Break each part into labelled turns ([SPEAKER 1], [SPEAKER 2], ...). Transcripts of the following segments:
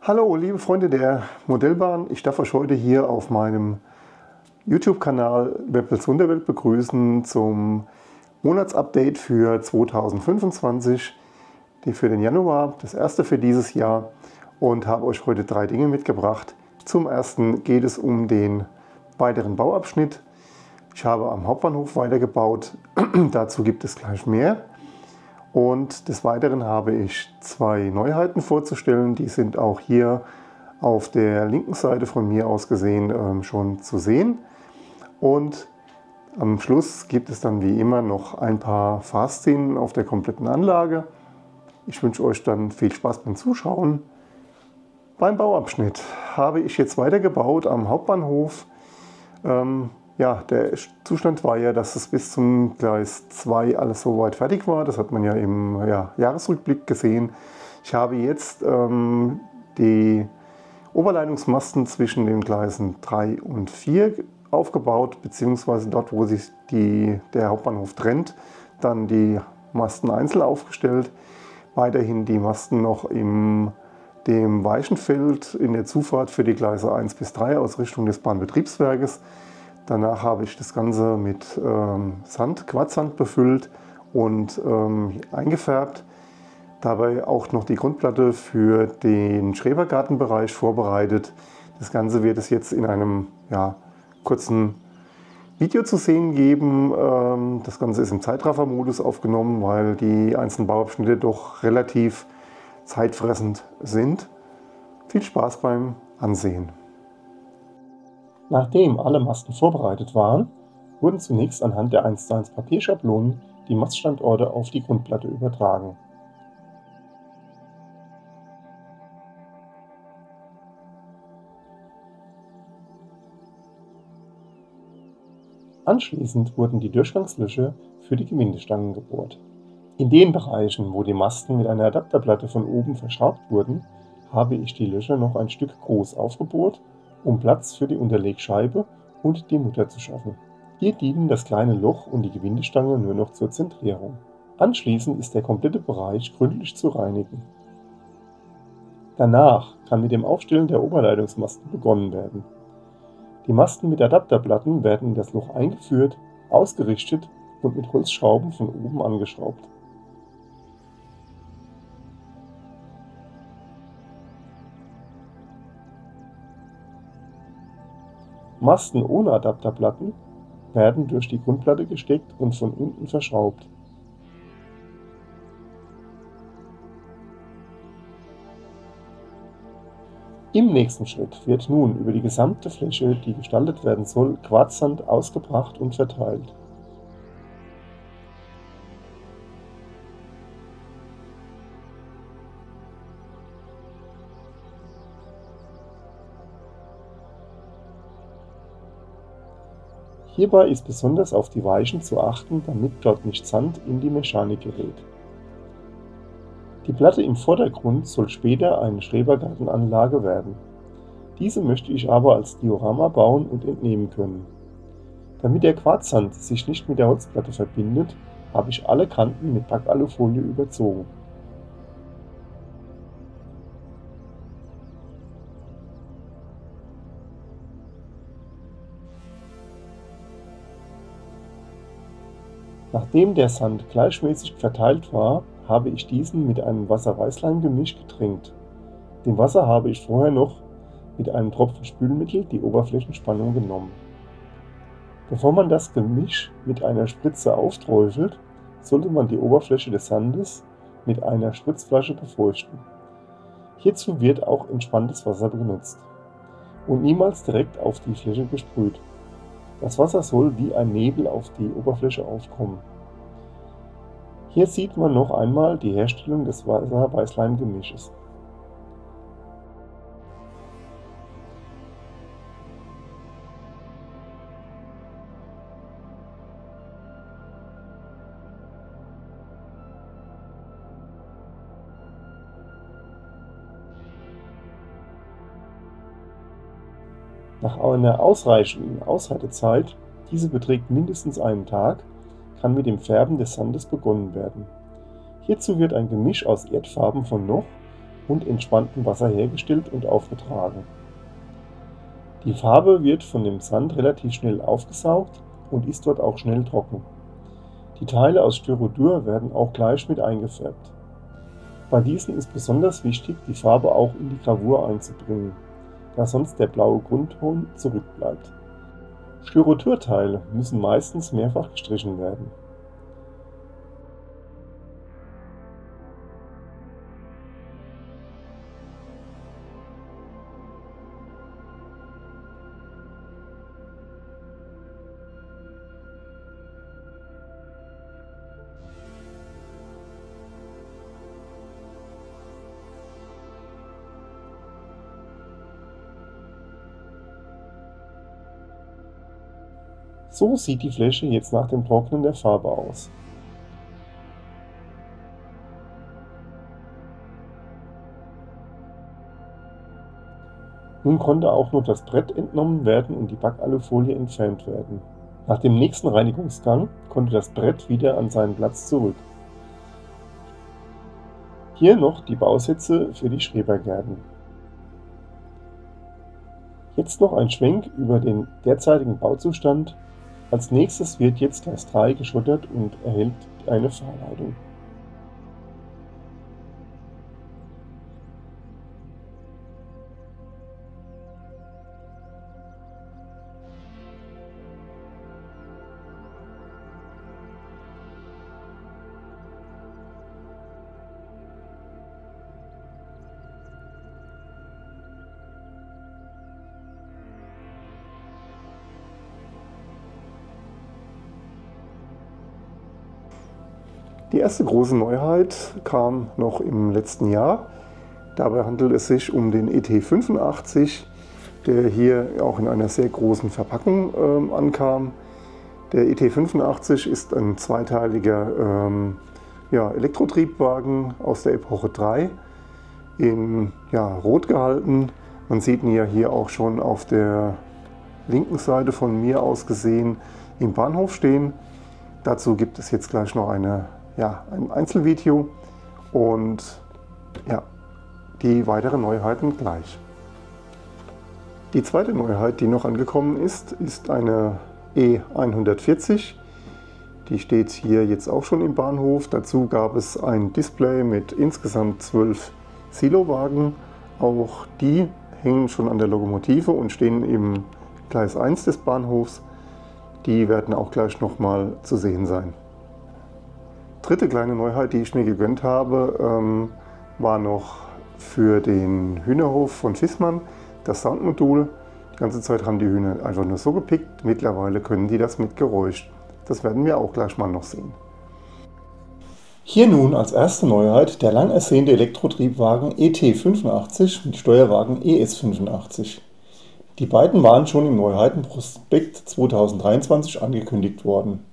[SPEAKER 1] Hallo liebe Freunde der Modellbahn, ich darf euch heute hier auf meinem YouTube-Kanal Webels Wunderwelt begrüßen zum Monatsupdate für 2025, für den Januar, das erste für dieses Jahr, und habe euch heute 3 Dinge mitgebracht. Zum ersten geht es um den weiteren Bauabschnitt. Ich habe am Hauptbahnhof weitergebaut, dazu gibt es gleich mehr. Und des Weiteren habe ich 2 Neuheiten vorzustellen, die sind auch hier auf der linken Seite von mir aus gesehen schon zu sehen. Und am Schluss gibt es dann wie immer noch ein paar Fahrszenen auf der kompletten Anlage. Ich wünsche euch dann viel Spaß beim Zuschauen. Beim Bauabschnitt habe ich jetzt weitergebaut am Hauptbahnhof. Ja, der Zustand war ja, dass es bis zum Gleis 2 alles soweit fertig war. Das hat man ja im Jahresrückblick gesehen. Ich habe jetzt die Oberleitungsmasten zwischen den Gleisen 3 und 4 aufgebaut, beziehungsweise dort, wo sich der Hauptbahnhof trennt, dann die Masten einzeln aufgestellt. Weiterhin die Masten noch im dem Weichenfeld in der Zufahrt für die Gleise 1 bis 3 aus Richtung des Bahnbetriebswerkes. Danach habe ich das Ganze mit Quarzsand befüllt und eingefärbt. Dabei auch noch die Grundplatte für den Schrebergartenbereich vorbereitet. Das Ganze wird es jetzt in einem kurzen Video zu sehen geben. Das Ganze ist im Zeitraffer-Modus aufgenommen, weil die einzelnen Bauabschnitte doch relativ zeitfressend sind. Viel Spaß beim Ansehen. Nachdem alle Masten vorbereitet waren, wurden zunächst anhand der 1:1 Papierschablonen die Maststandorte auf die Grundplatte übertragen. Anschließend wurden die Durchgangslöcher für die Gewindestangen gebohrt. In den Bereichen, wo die Masten mit einer Adapterplatte von oben verschraubt wurden, habe ich die Löcher noch ein Stück groß aufgebohrt, um Platz für die Unterlegscheibe und die Mutter zu schaffen. Hier dienen das kleine Loch und die Gewindestange nur noch zur Zentrierung. Anschließend ist der komplette Bereich gründlich zu reinigen. Danach kann mit dem Aufstellen der Oberleitungsmasten begonnen werden. Die Masten mit Adapterplatten werden in das Loch eingeführt, ausgerichtet und mit Holzschrauben von oben angeschraubt. Masten ohne Adapterplatten werden durch die Grundplatte gesteckt und von unten verschraubt. Im nächsten Schritt wird nun über die gesamte Fläche, die gestaltet werden soll, Quarzsand ausgebracht und verteilt. Hierbei ist besonders auf die Weichen zu achten, damit dort nicht Sand in die Mechanik gerät. Die Platte im Vordergrund soll später eine Schrebergartenanlage werden. Diese möchte ich aber als Diorama bauen und entnehmen können. Damit der Quarzsand sich nicht mit der Holzplatte verbindet, habe ich alle Kanten mit Packalufolie überzogen. Nachdem der Sand gleichmäßig verteilt war, habe ich diesen mit einem Wasser-Weißleim-Gemisch getränkt. Dem Wasser habe ich vorher noch mit einem Tropfen Spülmittel die Oberflächenspannung genommen. Bevor man das Gemisch mit einer Spritze aufträufelt, sollte man die Oberfläche des Sandes mit einer Spritzflasche befeuchten. Hierzu wird auch entspanntes Wasser benutzt und niemals direkt auf die Fläche gesprüht. Das Wasser soll wie ein Nebel auf die Oberfläche aufkommen. Hier sieht man noch einmal die Herstellung des Wasser-Weißleim-Gemisches. Nach einer ausreichenden Aushaltezeit, diese beträgt mindestens einen Tag, kann mit dem Färben des Sandes begonnen werden. Hierzu wird ein Gemisch aus Erdfarben von Noch und entspanntem Wasser hergestellt und aufgetragen. Die Farbe wird von dem Sand relativ schnell aufgesaugt und ist dort auch schnell trocken. Die Teile aus Styrodur werden auch gleich mit eingefärbt. Bei diesen ist besonders wichtig, die Farbe auch in die Gravur einzubringen, da sonst der blaue Grundton zurückbleibt. Styrodurteile müssen meistens mehrfach gestrichen werden. So sieht die Fläche jetzt nach dem Trocknen der Farbe aus. Nun konnte auch nur das Brett entnommen werden und die Backalufolie entfernt werden. Nach dem nächsten Reinigungsgang konnte das Brett wieder an seinen Platz zurück. Hier noch die Bausätze für die Schrebergärten. Jetzt noch ein Schwenk über den derzeitigen Bauzustand. Als nächstes wird jetzt Gleis 3 geschottert und erhält eine Fahrleitung. Die erste große Neuheit kam noch im letzten Jahr. Dabei handelt es sich um den ET85, der hier auch in einer sehr großen Verpackung ankam. Der ET85 ist ein zweiteiliger Elektrotriebwagen aus der Epoche 3, in Rot gehalten. Man sieht ihn ja hier auch schon auf der linken Seite von mir aus gesehen im Bahnhof stehen. Dazu gibt es jetzt gleich noch ein Einzelvideo und die weiteren Neuheiten gleich. Die zweite Neuheit, die noch angekommen ist, ist eine E140. Die steht hier jetzt auch schon im Bahnhof. Dazu gab es ein Display mit insgesamt 12 Silowagen. Auch die hängen schon an der Lokomotive und stehen im Gleis 1 des Bahnhofs. Die werden auch gleich nochmal zu sehen sein. Dritte kleine Neuheit, die ich mir gegönnt habe, war noch für den Hühnerhof von Viessmann das Soundmodul. Die ganze Zeit haben die Hühner einfach nur so gepickt, mittlerweile können die das mit Geräusch. Das werden wir auch gleich mal noch sehen. Hier nun als erste Neuheit der lang ersehnte Elektrotriebwagen ET85 mit Steuerwagen ES85. Die beiden waren schon im Neuheitenprospekt 2023 angekündigt worden.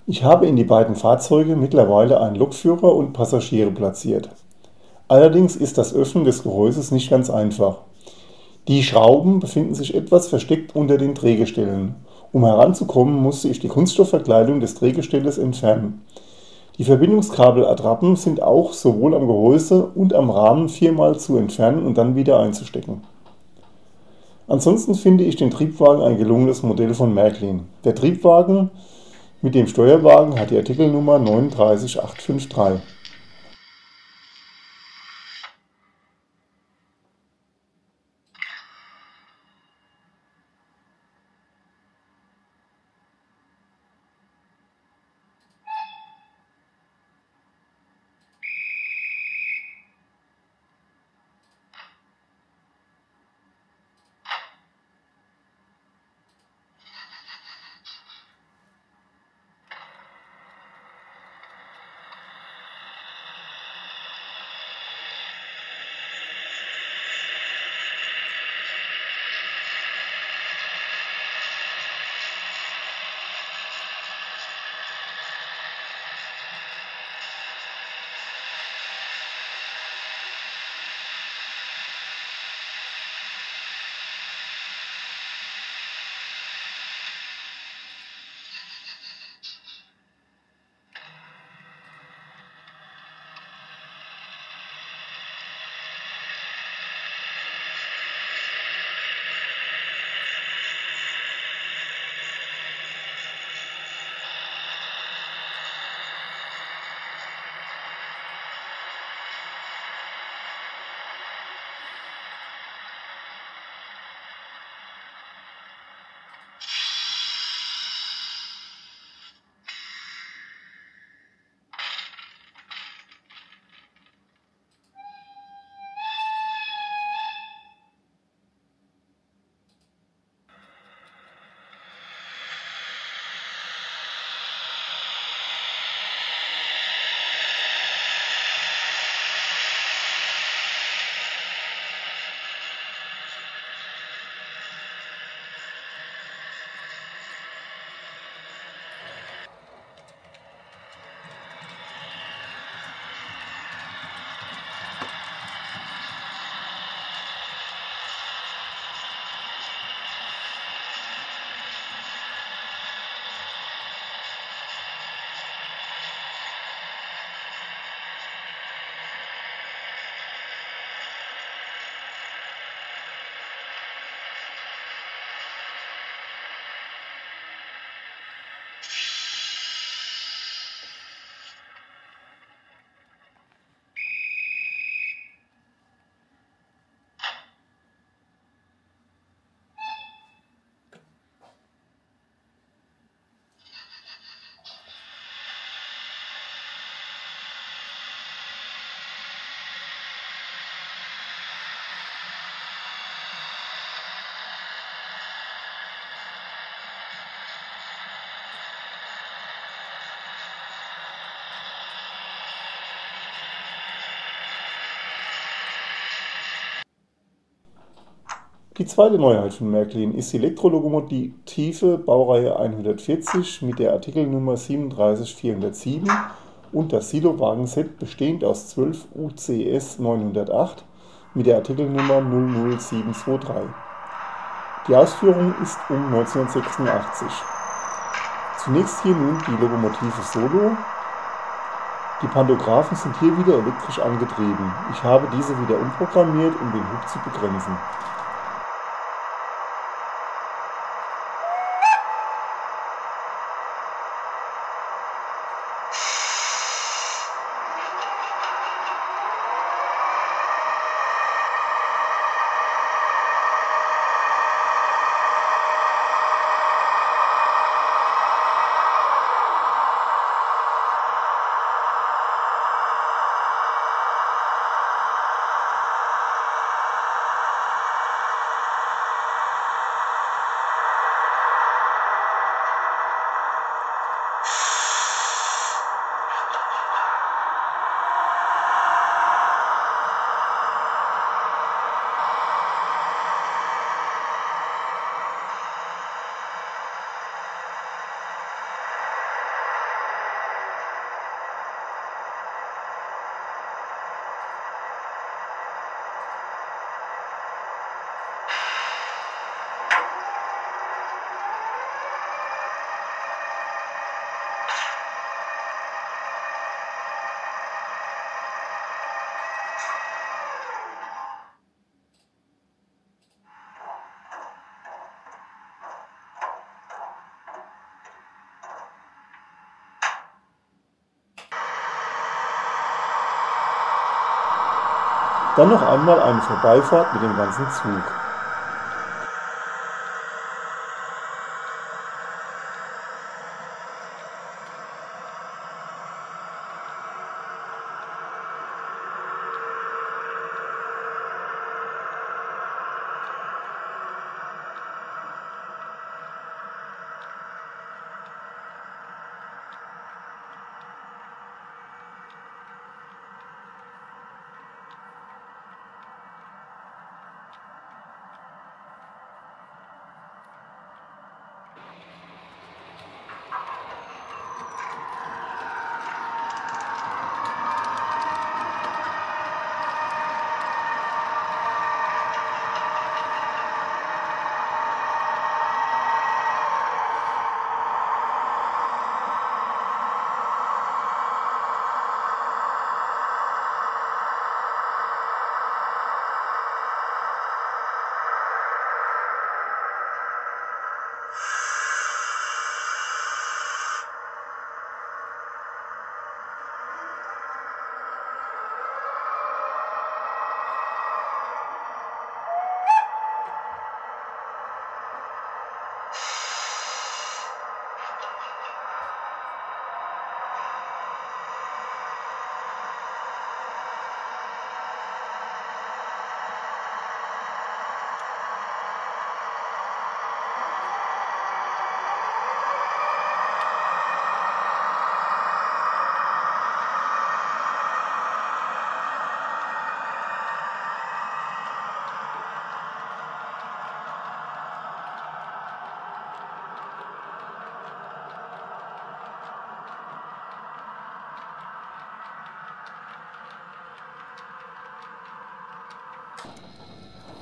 [SPEAKER 1] Ich habe in die beiden Fahrzeuge mittlerweile einen Lokführer und Passagiere platziert. Allerdings ist das Öffnen des Gehäuses nicht ganz einfach. Die Schrauben befinden sich etwas versteckt unter den Drehgestellen. Um heranzukommen, musste ich die Kunststoffverkleidung des Drehgestelles entfernen. Die Verbindungskabelattrappen sind auch sowohl am Gehäuse und am Rahmen viermal zu entfernen und dann wieder einzustecken. Ansonsten finde ich den Triebwagen ein gelungenes Modell von Märklin. Der Triebwagen mit dem Steuerwagen hat die Artikelnummer 39853. Die zweite Neuheit von Märklin ist die Elektrolokomotive Baureihe 140 mit der Artikelnummer 37407 und das Silowagenset bestehend aus 12 UCS 908 mit der Artikelnummer 00723. Die Ausführung ist um 1986. Zunächst hier nun die Lokomotive Solo. Die Pantographen sind hier wieder elektrisch angetrieben. Ich habe diese wieder umprogrammiert, um den Hub zu begrenzen. Dann noch einmal eine Vorbeifahrt mit dem ganzen Zug.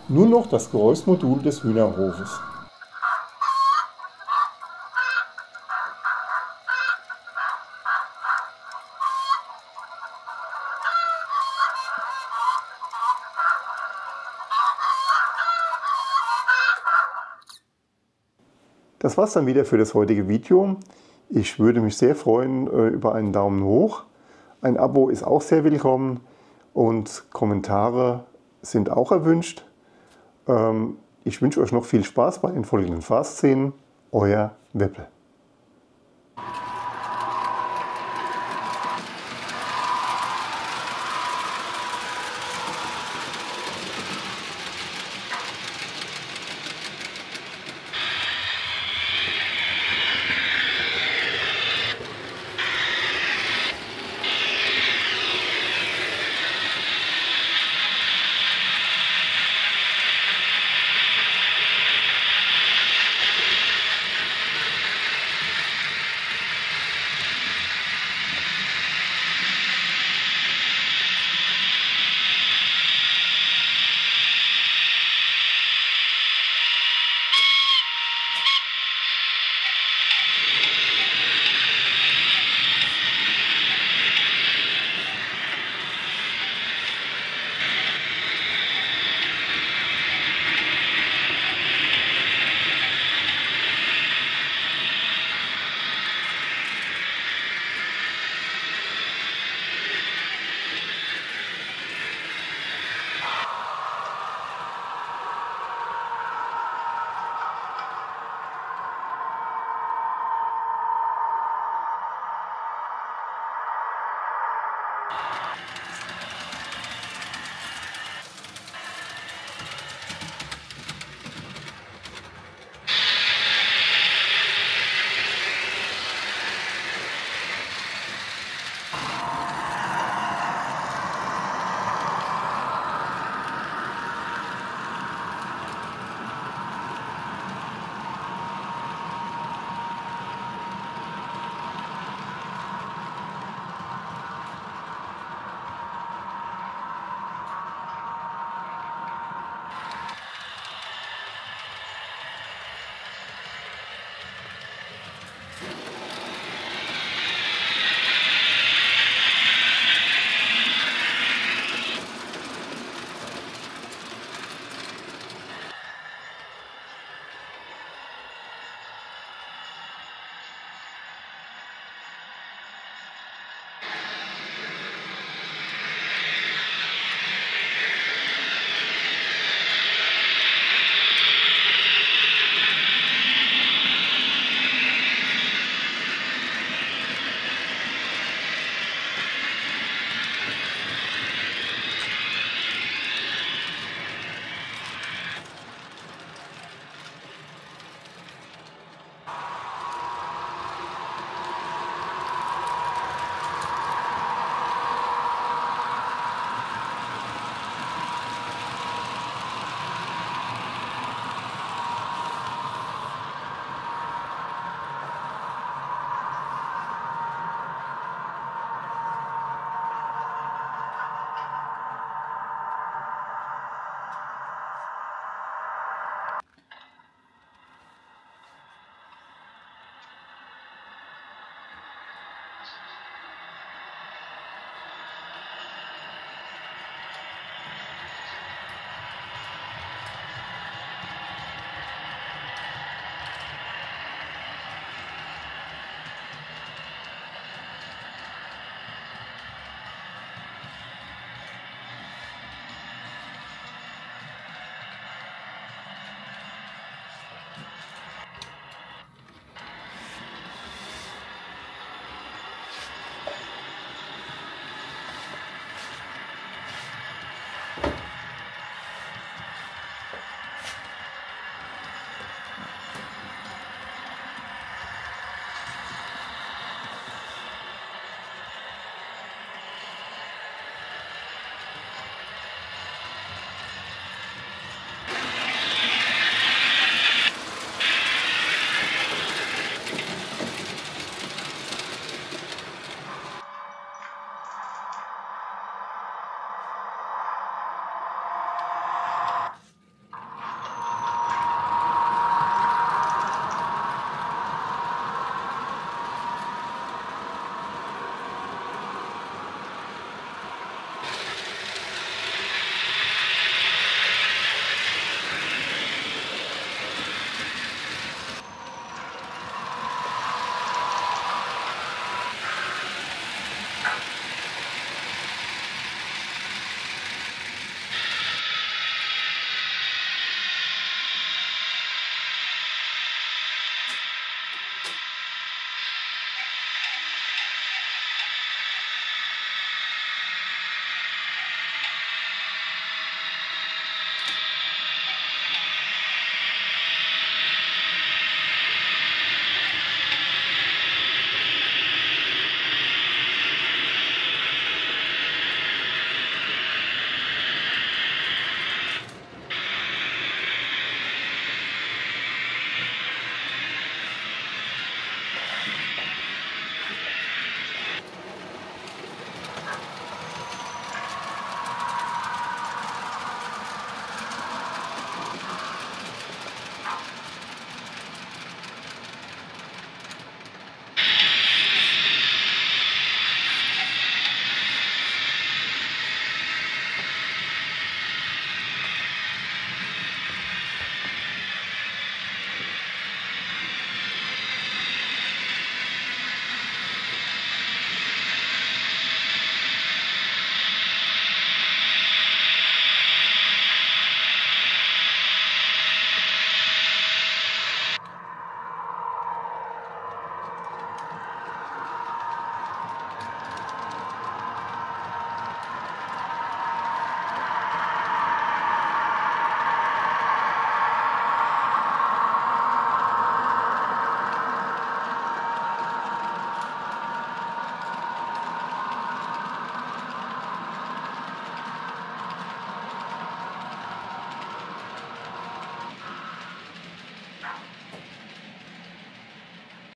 [SPEAKER 1] Nun noch das Geräuschmodul des Hühnerhofes. Das war's dann wieder für das heutige Video. Ich würde mich sehr freuen über einen Daumen hoch. Ein Abo ist auch sehr willkommen und Kommentare sind auch erwünscht. Ich wünsche euch noch viel Spaß bei den folgenden Fahrszenen. Euer Weppel.